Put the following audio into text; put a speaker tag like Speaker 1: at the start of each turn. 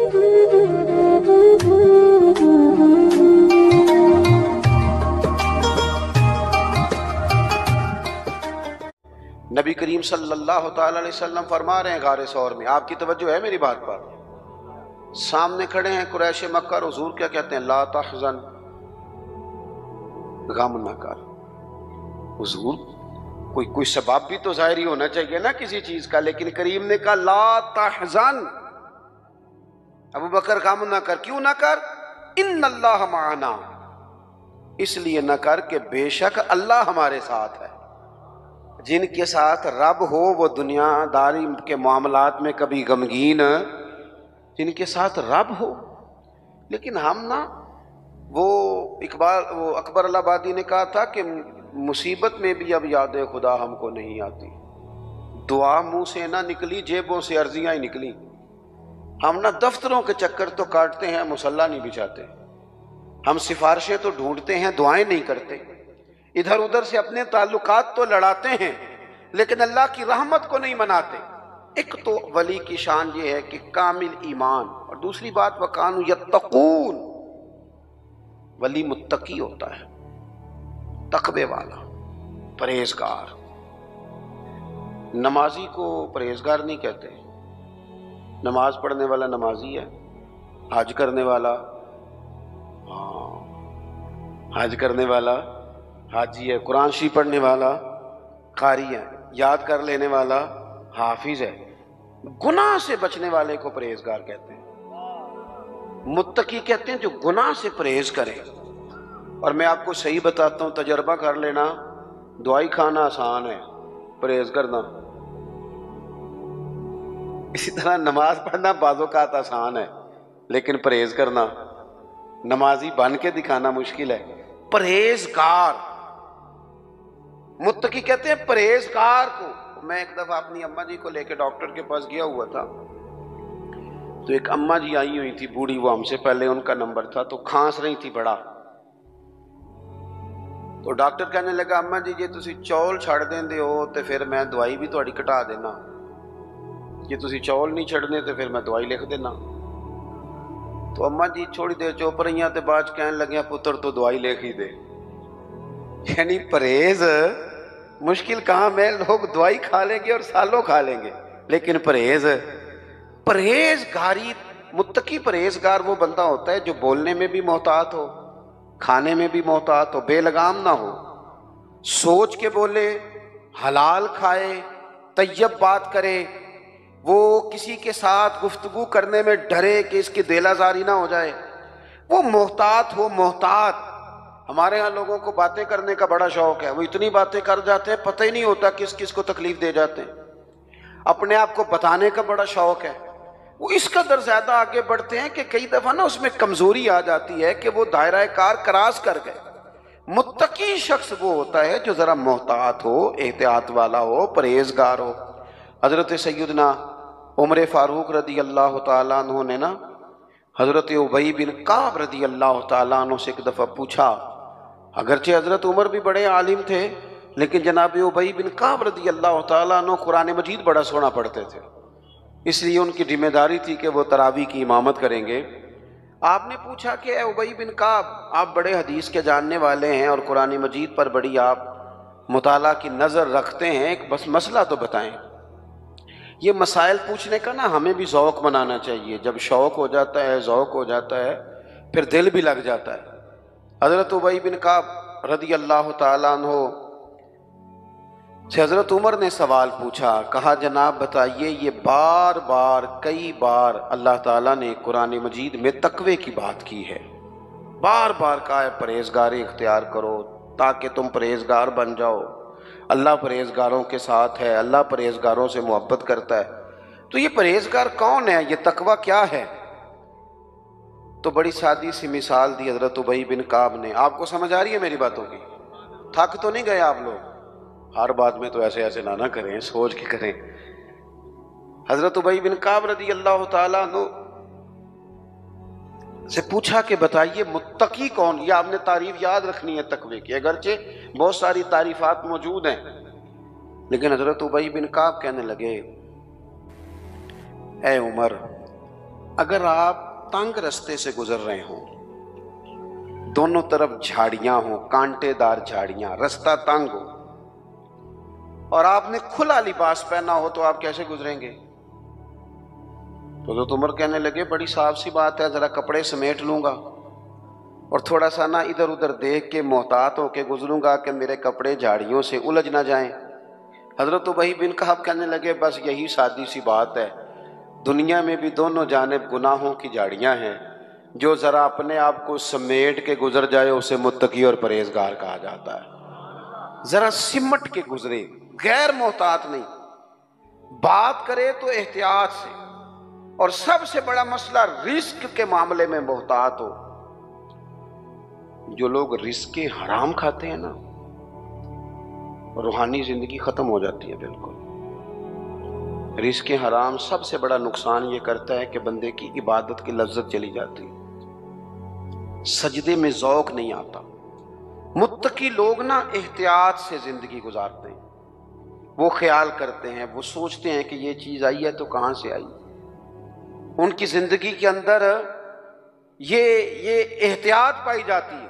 Speaker 1: نبی کریم صلی اللہ تعالی علیہ وسلم فرما رہے ہیں غار ثور میں، آپ کی توجہ ہے میری بات پر؟ سامنے کھڑے ہیں قریش مکہ اور حضور کیا کہتے ہیں؟ لا تحزن، غم نہ کر۔ حضور کوئی سبب بھی تو ظاہری ہونا چاہیے نا کسی چیز کا، لیکن کریم نے کہا لا تحزن، ابو بکر غم نہ کر۔ کیوں نہ کر؟ ان اللہ معنا، اس لیے نہ کر کہ بے شک اللہ ہمارے ساتھ ہے۔ جن کے ساتھ رب ہو وہ دنیا داری کے معاملات میں کبھی غمگین، جن کے ساتھ رب ہو۔ لیکن ہم نا وہ اکبر الہٰبادی نے کہا تھا کہ مصیبت میں بھی اب یاد خدا ہم کو نہیں آتی، دعا منہ سے نہ نکلی، جیبوں سے عرضیاں ہی نکلی۔ ہم نا دفتروں کے چکر تو کاٹتے ہیں، مصلی نہیں بچھاتے، ہم سفارشیں تو ڈھونڈتے ہیں، دعائیں نہیں کرتے، ادھر ادھر سے اپنے تعلقات تو لڑاتے ہیں لیکن اللہ کی رحمت کو نہیں مناتے۔ ایک تو ولی کی شان یہ ہے کہ کامل ایمان، اور دوسری بات وَكَانُوا يَتَّقُونَ، ولی متقی ہوتا ہے، تقوی والا، پرہیزگار۔ نمازی کو پرہیزگار نہیں کہتے، نماز پڑھنے والا نمازی ہے، حج کرنے والا حج کرنے والا حاجی ہے، قرآن شریف پڑھنے والا قاری ہے، یاد کر لینے والا حافظ ہے۔ گناہ سے بچنے والے کو پرہیزگار کہتے ہیں، متقی کہتے ہیں جو گناہ سے پرہیز کرے۔ اور میں آپ کو صحیح بتاتا ہوں، تجربہ کر لینا، دوائی کھانا آسان ہے، پرہیز کرنا، اسی طرح نماز پڑھنا بعض اوقات آسان ہے لیکن پرہیز کرنا، نمازی بن کے دکھانا مشکل ہے۔ پرہیزگار، متقی کہتے ہیں پرہیزگار کو۔ میں ایک دفعہ اپنی اماں جی کو لے کے ڈاکٹر کے پاس گیا ہوا تھا، تو ایک اماں جی آئی ہوئی تھی بوڑھی، وہ ہم سے پہلے ان کا نمبر تھا، تو کھانس رہی تھی بڑا۔ تو ڈاکٹر کہنے لگا اماں جی جے تسی چول چھڑ دیندے ہو تو پھر میں دوائی بھی تہاڈی کٹا دینا، جے تسی چول نہیں چھڑنے تو پھر میں دوائی لکھ دینا۔ تو اماں جی تھوڑی دیر چپ رہیاں تے بعد کہنے لگیاں پتر تو دوائی لکھ ہی دے۔ یعنی پرہیز مشکل کام ہے، لوگ دوائی کھا لیں گے اور سالوں کھا لیں گے لیکن پرہیزگاری، متقی پرہیزگار وہ بندہ ہوتا ہے جو بولنے میں بھی محتاط ہو، کھانے میں بھی محتاط ہو، بے لگام نہ ہو، سوچ کے بولے، حلال کھائے، طیب بات کرے، وہ کسی کے ساتھ گفتگو کرنے میں ڈرے کہ اس کی دل آزاری نہ ہو جائے، وہ محتاط ہو، محتاط۔ ہمارے ہاں لوگوں کو باتیں کرنے کا بڑا شوق ہے، وہ اتنی باتیں کر جاتے ہیں پتہ ہی نہیں ہوتا کس کس کو تکلیف دے جاتے ہیں۔ اپنے آپ کو بتانے کا بڑا شوق ہے، وہ اس قدر زیادہ آگے بڑھتے ہیں کہ کئی دفعہ نا اس میں کمزوری آ جاتی ہے کہ وہ دائرہ کار کراس کر گئے۔ متقی شخص وہ ہوتا ہے جو ذرا محتاط ہو، احتیاط والا ہو، پرہیزگار ہو۔ حضرت سیدنا عمر فاروق رضی اللہ تعالیٰ عنہ نے نا حضرت ابی بن کعب رضی اللہ تعالیٰ عنہ سے ایک دفعہ پوچھا، اگرچہ حضرت عمر بھی بڑے عالم تھے لیکن جناب ابی بن کعب رضی اللہ تعالیٰ عنہ قرآن مجید بڑا سونا پڑھتے تھے، اس لیے ان کی ذمہ داری تھی کہ وہ تراویح کی امامت کریں گے۔ آپ نے پوچھا کہ اے ابی بن کعب، آپ بڑے حدیث کے جاننے والے ہیں اور قرآن مجید پر بڑی آپ مطالعہ کی نظر رکھتے ہیں، ایک بس مسئلہ تو بتائیں۔ یہ مسائل پوچھنے کا نا ہمیں بھی ذوق بنانا چاہیے، جب شوق ہو جاتا ہے، ذوق ہو جاتا ہے، پھر دل بھی لگ جاتا ہے۔ حضرت ابی بن کعب رضی اللہ تعالیٰ عنہ سے حضرت عمر نے سوال پوچھا، کہا جناب بتائیے، یہ بار بار کئی بار اللہ تعالیٰ نے قرآن مجید میں تقوی کی بات کی ہے، بار بار کہا ہے پرہیزگاری اختیار کرو تاکہ تم پرہیزگار بن جاؤ، اللہ پرہیزگاروں کے ساتھ ہے، اللہ پرہیزگاروں سے محبت کرتا ہے۔ تو یہ پرہیزگار کون ہے، یہ تقوی کیا ہے؟ تو بڑی سادی سی مثال دی حضرت ابی بن کعب نے۔ آپ کو سمجھ آ رہی ہے میری باتوں کی؟ تھک تو نہیں گئے آپ لوگ؟ ہر بات میں تو ایسے نہ کریں، سوچ کے کریں۔ حضرت ابی بن کعب رضی اللہ تعالیٰ عنہ سے پوچھا کہ بتائیے متقی کون؟ یہ آپ نے تعریف یاد رکھنی ہے تقوی کی، اگرچہ بہت ساری تعریفات موجود ہیں، لیکن حضرت ابی بن کعب کہنے لگے، اے عمر، اگر آپ تنگ رستے سے گزر رہے ہوں، دونوں طرف جھاڑیاں ہوں، کانٹے دار جھاڑیاں، رستہ تنگ ہو، اور آپ نے کھلا لباس پہنا ہو تو آپ کیسے گزریں گے؟ تو حضرت عمر کہنے لگے بڑی صاف سی بات ہے، ذرا کپڑے سمیٹ لوں گا اور تھوڑا سا نا ادھر ادھر دیکھ کے محتاط ہو کے گزروں گا کہ میرے کپڑے جھاڑیوں سے الجھ نہ جائیں۔ حضرت ابی بن کعب کہنے لگے بس یہی سادی سی بات ہے، دنیا میں بھی دونوں جانب گناہوں کی جھاڑیاں ہیں، جو ذرا اپنے آپ کو سمیٹ کے گزر جائے اسے متقی اور پرہیزگار کہا جاتا ہے۔ ذرا سمٹ کے گزرے، غیر محتاط نہیں، بات کرے تو احتیاط سے، اور سب سے بڑا مسئلہ رزق کے معاملے میں محتاط ہو۔ جو لوگ رزق حرام کھاتے ہیں نا، روحانی زندگی ختم ہو جاتی ہے بالکل۔ رزق حرام سب سے بڑا نقصان یہ کرتا ہے کہ بندے کی عبادت کی لذت چلی جاتی ہے، سجدے میں ذوق نہیں آتا۔ متقی لوگ نا احتیاط سے زندگی گزارتے ہیں، وہ خیال کرتے ہیں، وہ سوچتے ہیں کہ یہ چیز آئی ہے تو کہاں سے آئی۔ ان کی زندگی کے اندر یہ احتیاط پائی جاتی ہے۔